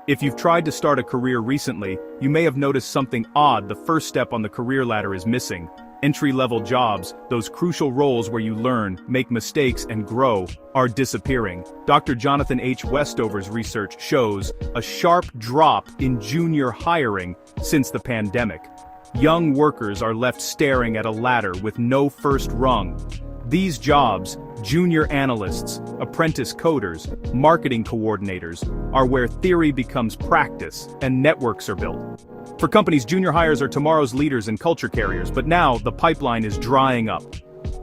If you've tried to start a career recently, you may have noticed something odd. The first step on the career ladder is missing. Entry-level jobs, those crucial roles where you learn, make mistakes, and grow, are disappearing. Dr. Jonathan H. Westover's research shows a sharp drop in junior hiring since the pandemic. Young workers are left staring at a ladder with no first rung. These jobs, junior analysts, apprentice coders, marketing coordinators, are where theory becomes practice and networks are built. For companies, junior hires are tomorrow's leaders and culture carriers, but now the pipeline is drying up.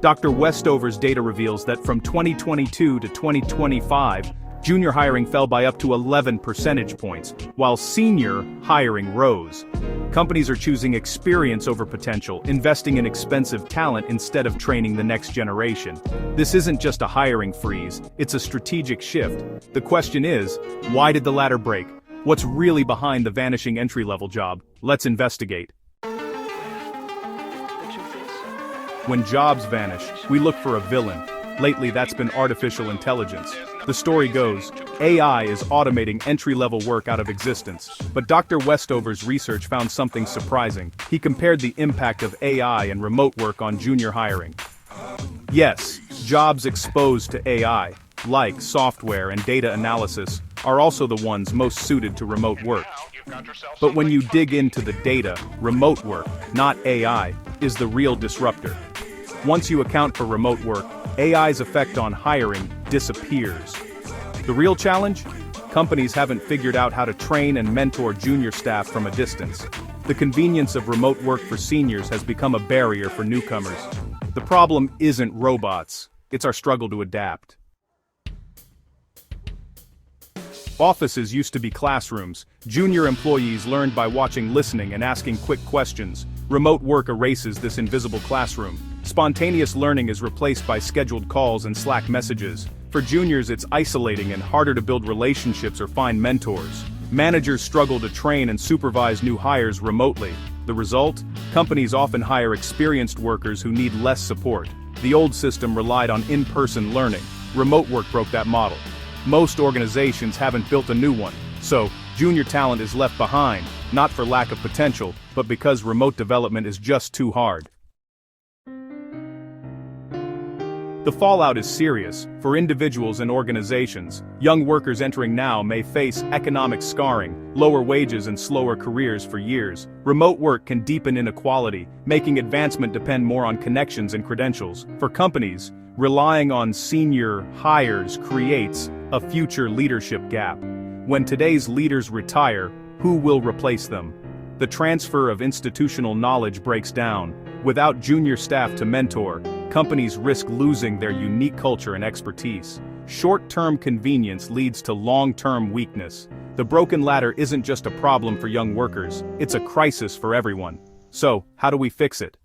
Dr. Westover's data reveals that from 2022 to 2025, junior hiring fell by up to 11 percentage points, while senior hiring rose. Companies are choosing experience over potential, investing in expensive talent instead of training the next generation. This isn't just a hiring freeze, it's a strategic shift. The question is, why did the ladder break? What's really behind the vanishing entry-level job? Let's investigate. When jobs vanish, we look for a villain. Lately, that's been artificial intelligence. The story goes, AI is automating entry-level work out of existence. But Dr. Westover's research found something surprising. He compared the impact of AI and remote work on junior hiring. Yes, jobs exposed to AI, like software and data analysis, are also the ones most suited to remote work. But when you dig into the data, remote work, not AI, is the real disruptor. Once you account for remote work, AI's effect on hiring disappears. The real challenge? Companies haven't figured out how to train and mentor junior staff from a distance. The convenience of remote work for seniors has become a barrier for newcomers. The problem isn't robots, it's our struggle to adapt. Offices used to be classrooms. Junior employees learned by watching, listening, and asking quick questions. Remote work erases this invisible classroom. Spontaneous learning is replaced by scheduled calls and Slack messages. For juniors, it's isolating and harder to build relationships or find mentors. Managers struggle to train and supervise new hires remotely. The result? Companies often hire experienced workers who need less support. The old system relied on in-person learning. Remote work broke that model. Most organizations haven't built a new one, so junior talent is left behind, not for lack of potential, but because remote development is just too hard. The fallout is serious for individuals and organizations. Young workers entering now may face economic scarring, lower wages and slower careers for years. Remote work can deepen inequality, making advancement depend more on connections and credentials. For companies, relying on senior hires creates a future leadership gap. When today's leaders retire, who will replace them? The transfer of institutional knowledge breaks down. Without junior staff to mentor, companies risk losing their unique culture and expertise. Short-term convenience leads to long-term weakness. The broken ladder isn't just a problem for young workers, it's a crisis for everyone. So, how do we fix it?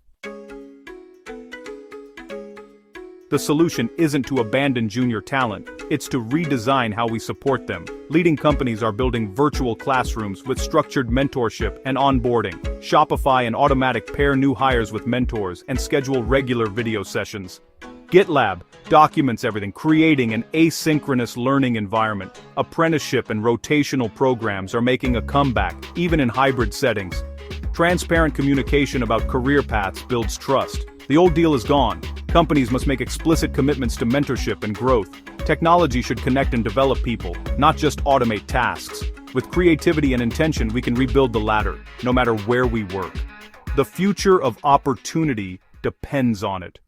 The solution isn't to abandon junior talent, it's to redesign how we support them. Leading companies are building virtual classrooms with structured mentorship and onboarding. Shopify and Automatic pair new hires with mentors and schedule regular video sessions. GitLab documents everything, creating an asynchronous learning environment. Apprenticeship and rotational programs are making a comeback, even in hybrid settings. Transparent communication about career paths builds trust. The old deal is gone. Companies must make explicit commitments to mentorship and growth. Technology should connect and develop people, not just automate tasks. With creativity and intention, we can rebuild the ladder, no matter where we work. The future of opportunity depends on it.